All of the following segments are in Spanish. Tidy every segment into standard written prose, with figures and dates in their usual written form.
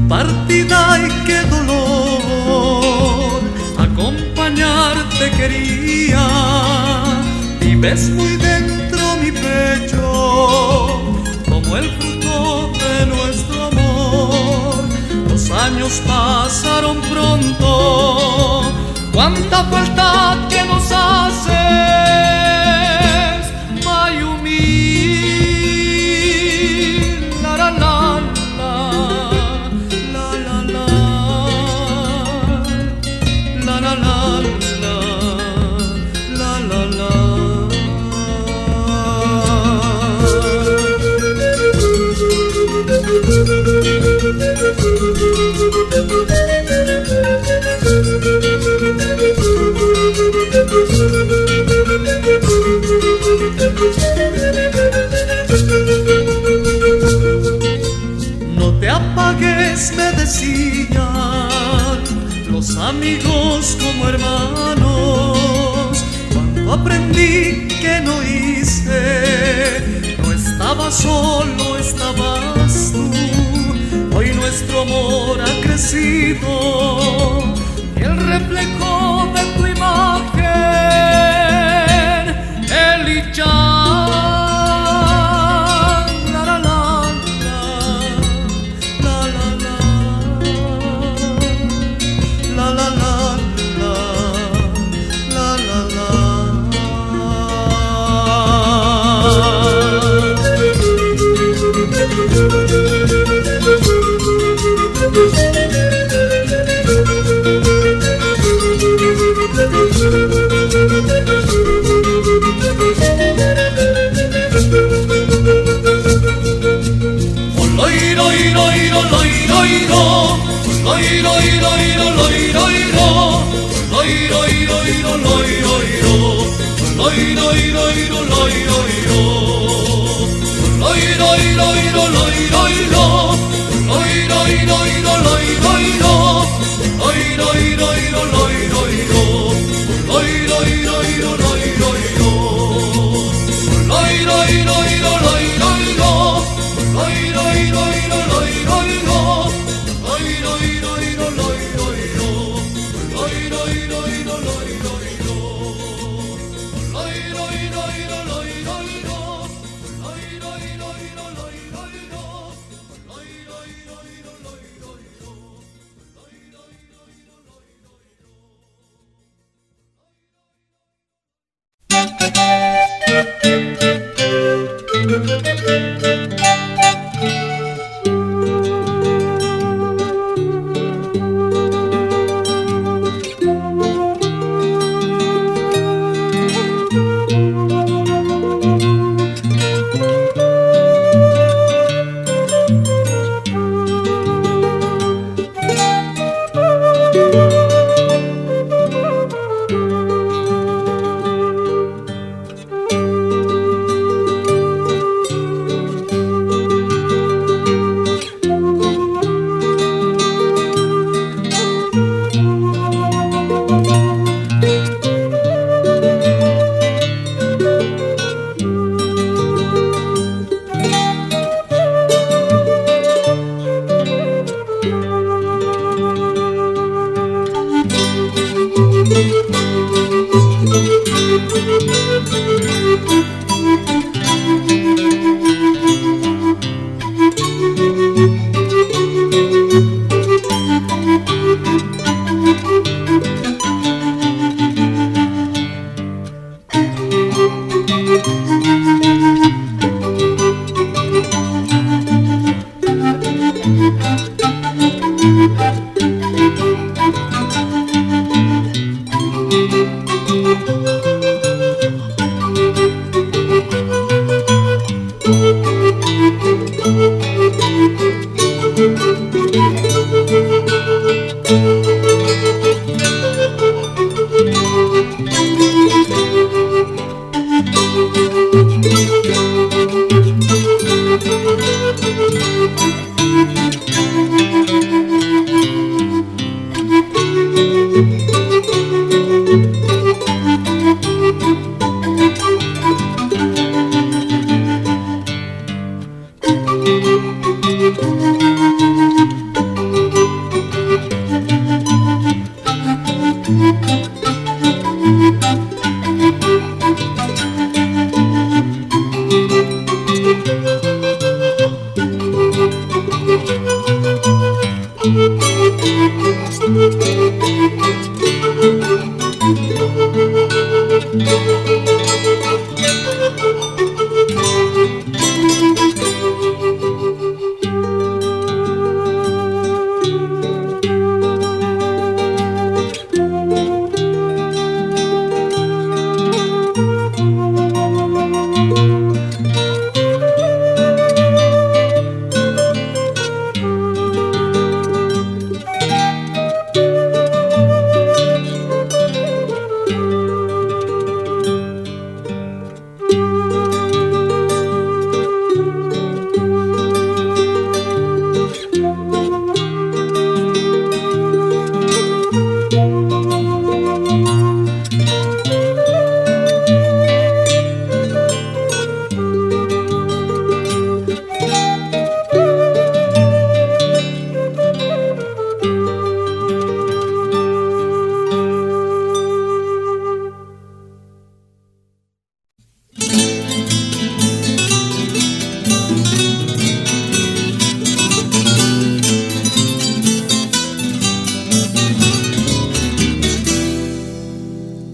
Partida y qué dolor, acompañarte quería, vives muy dentro mi pecho, como el fruto de nuestro amor. Los años pasaron pronto, cuánta falta que nos haces, Mayumi. La la la la la la la la la la la la. No te apagues, me decían los amigos como hermanos, cuando aprendí que no hice, no estaba solo, estabas tú. Hoy nuestro amor ha crecido y el reflejo de tu imagen, Eli-chan. La la la la la la la la la la la la.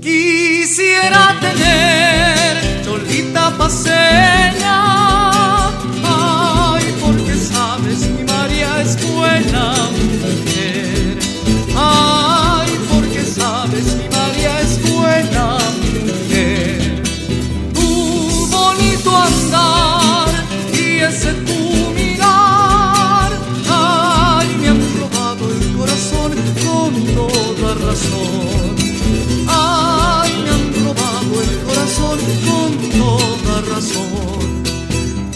Quisiera tener cholita paseña, ay, porque sabes mi María es buena mujer, ay, porque sabes mi María es buena mujer. Tu bonito andar y ese tu mirar, ay, me han robado el corazón con toda razón. Con toda razón.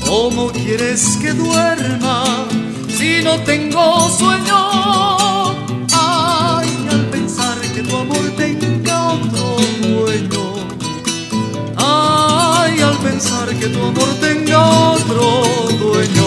¿Cómo quieres que duerma si no tengo sueño? Ay, al pensar que tu amor tenga otro dueño. Ay, al pensar que tu amor tenga otro dueño.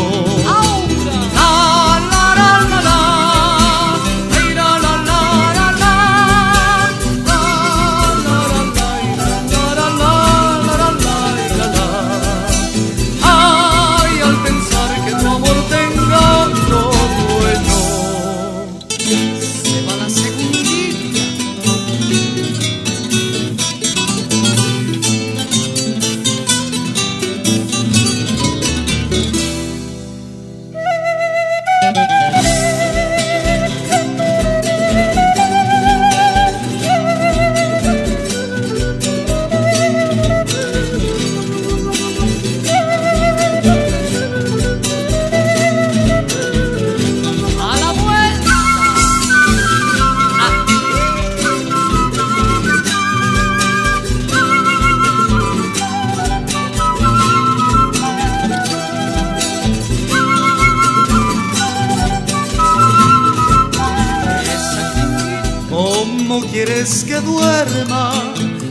¿Cómo quieres que duerma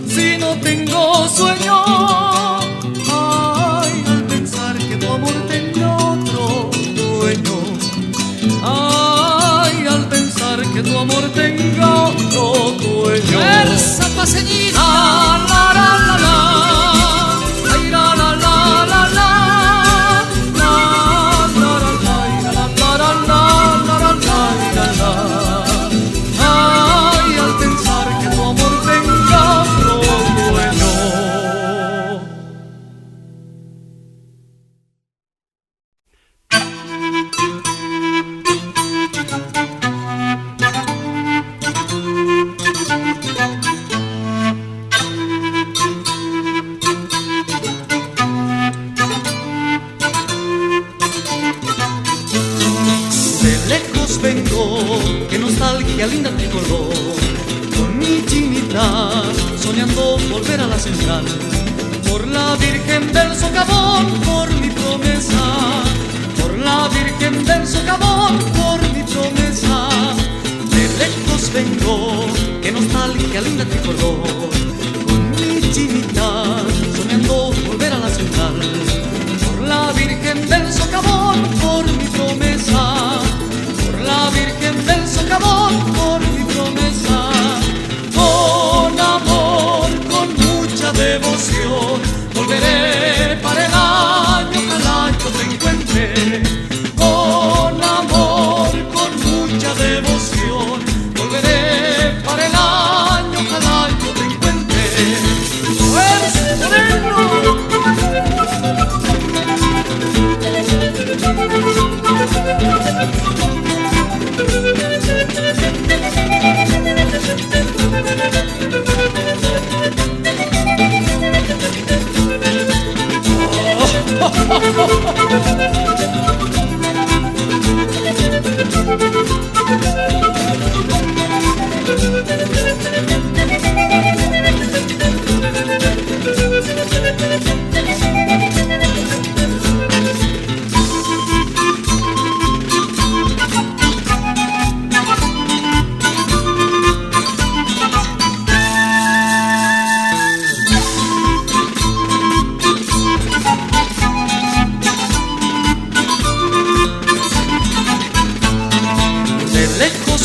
si no tengo sueño? Ay, al pensar que tu amor tenga otro dueño. Ay, al pensar que tu amor tenga otro dueño. ¡Fuerza, paseñita! La, la, la, la. Ay, la, la, la, la, la. La, la, la, la, la, la, la, la, la, la, la. Vengo, qué nostalgia linda de color, con mi chinita soñando volver a la central, por la Virgen del Socavón, por mi promesa, por la Virgen del Socavón, por mi promesa. De lejos vengo, qué nostalgia linda de color, con mi chinita soñando volver a la central, por la Virgen del Socavón, por mi promesa.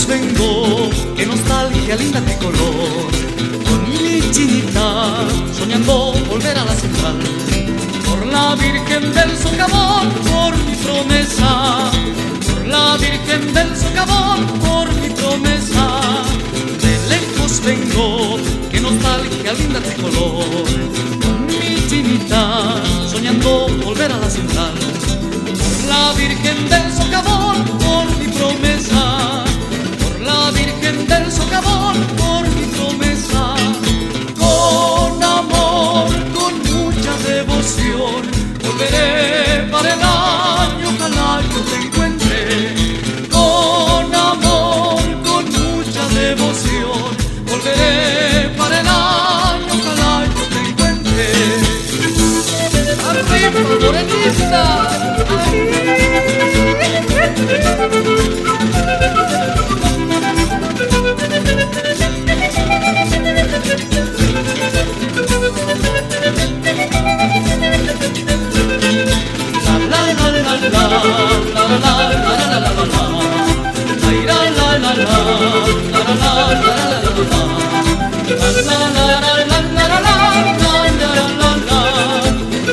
Vengo, qué nostalgia linda de color, con mi chinita soñando volver a la central, por la Virgen del Socavón, por mi promesa, por la Virgen del Socavón, por mi promesa. De lejos vengo, qué nostalgia linda de color, con mi chinita soñando volver a la central, por la Virgen del Socavón, por mi promesa. La Virgen del Socavón, por mi promesa, con amor, con mucha devoción, volveré para el año, ojalá yo te encuentre. Con amor, con mucha devoción, volveré para el año, ojalá yo te encuentre. ¡Arriba, morenita!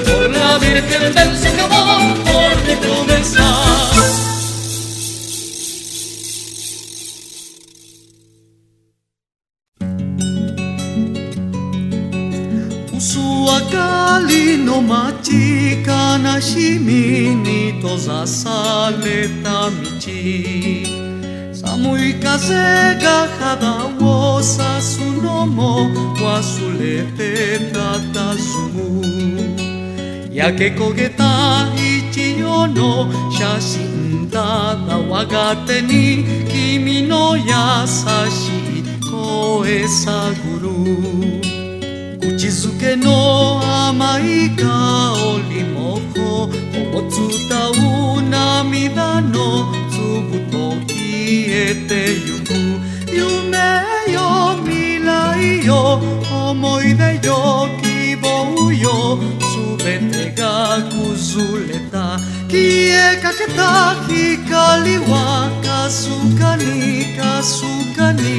Por la Virgen del Socavón, por mi promesa. Usuakali no machi kanashimi ni tozasaleta michi, samui kaze ga hada sasunomo wasulete tatazumu, yake kogeta ichiyo no shashin tada wagate ni kimi no yasashi koe saguru. Kuchizuke no amai ka olimoho, omotsuta unamida no tsubutoki ete yumu. Yume yo, mirai yo, omoide yo, kibou yo, subete ga kuzuleta. Kie kaketa hikali wa kasukani, kasukani,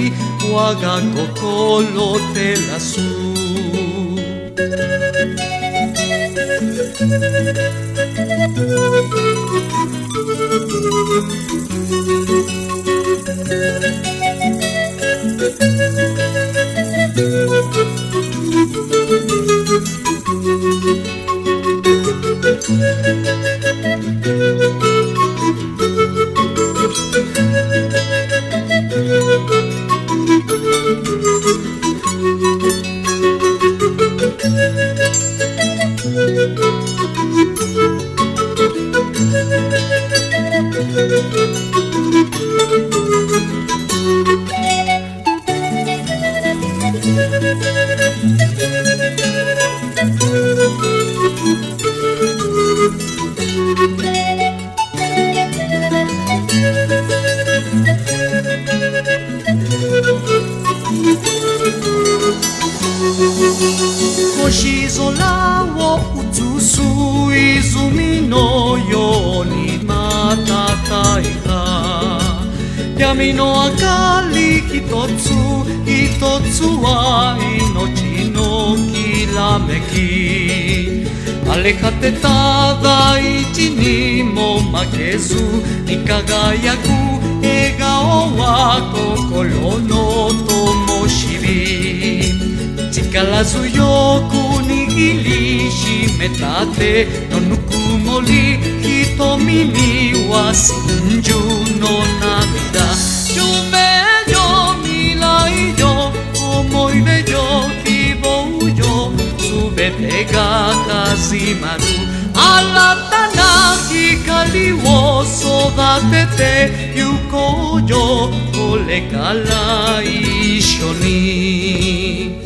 waga kokolo te lasu. Hoshizola wo utsusu izumi no yo ni matatai ka. Yami no akali hitotsu, hitotsu wa inochi no kirameki. Alejate tadaichi ni mo makezu, ni kagayaku egao wa kokoro no tomoshibi. Chikalazu yoku nigiri shimetate no nuku 曇り瞳には真珠の涙夢よ未来よ思い出よ希望よすべてが始まる新たな光を育ててゆこうよこれから一緒に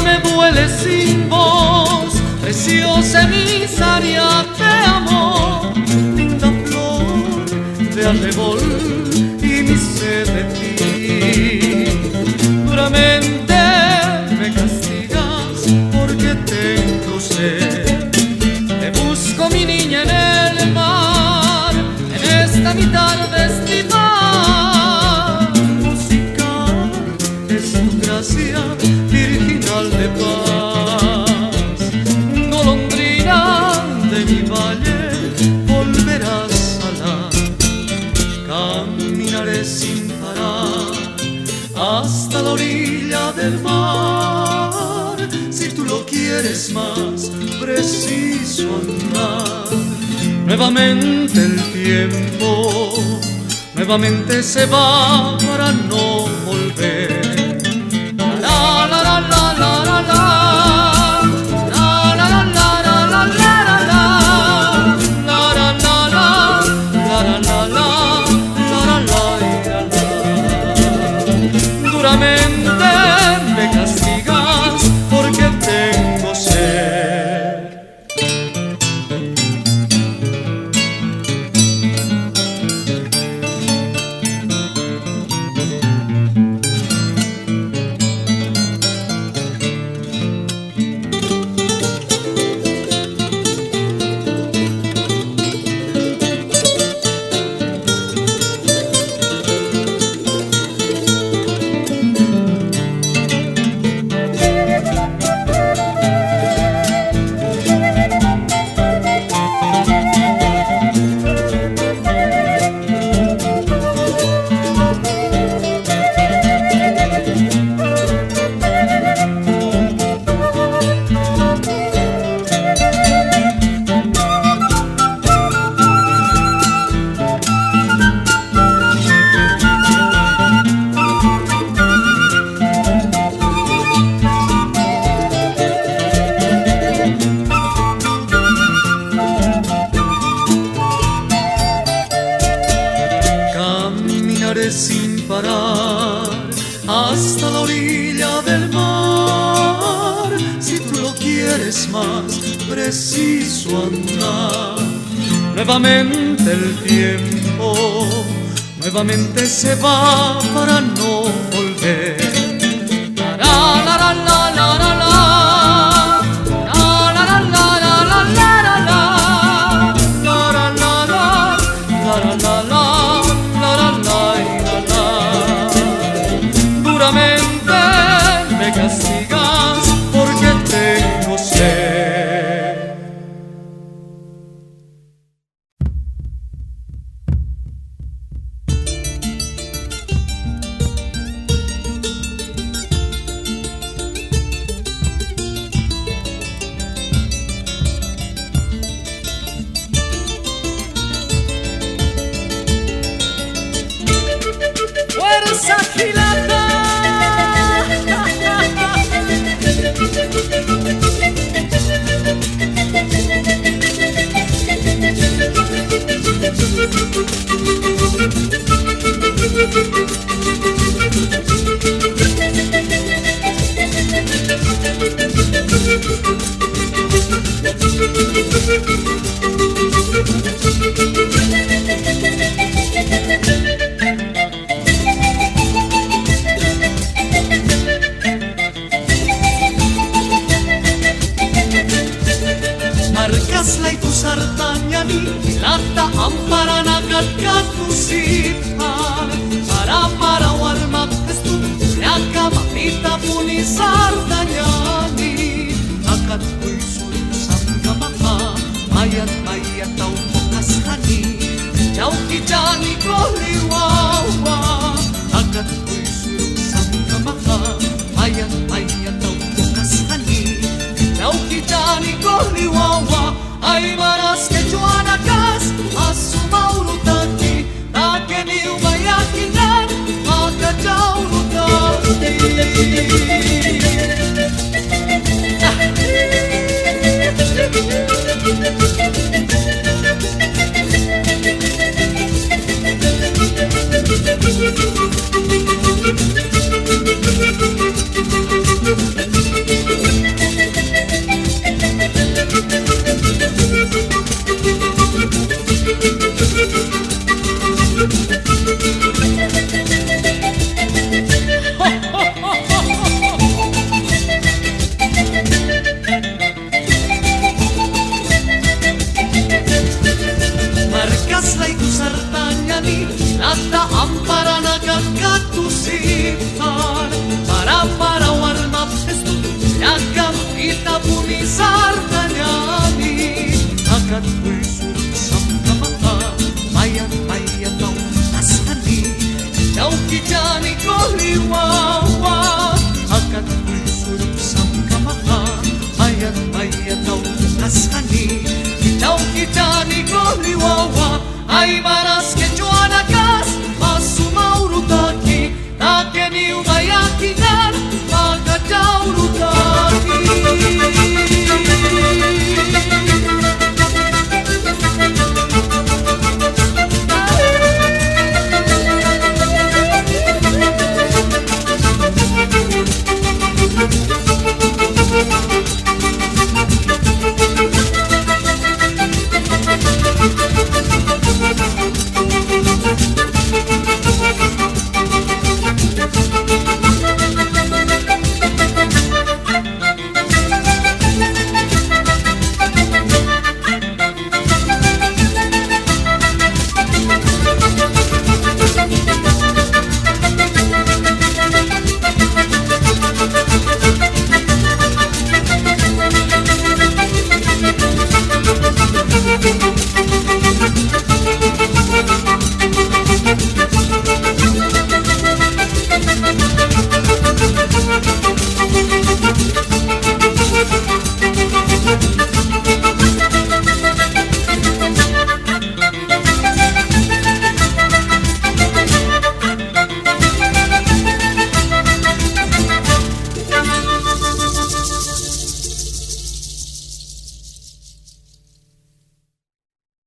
Me duele sin voz, preciosa emisaria de amor, linda flor de arrebol y mi sed de ti. Duramente me castigas porque tengo sed. Te busco, mi niña, en el mar, en esta mi tarde estival. Musical es tu gracia, virginal de paz, golondrina de mi valle, volverás a la. Caminaré sin parar hasta la orilla del mar, si tú lo quieres más, preciso andar. Nuevamente el tiempo, nuevamente se va para no volver. Duramente me castigas porque tengo sed. es más preciso andar. Nuevamente el tiempo, nuevamente se va para no volver. La la la la la la la la. Duramente me castigas porque tengo sed. Fuerza Gilata. Markasla itu sartanyani lata amparana katkatusipal para warmak testu nyaka mamita puni sartanyani akat kuisul samgamaha mayat tau pokashani jauh kijani kole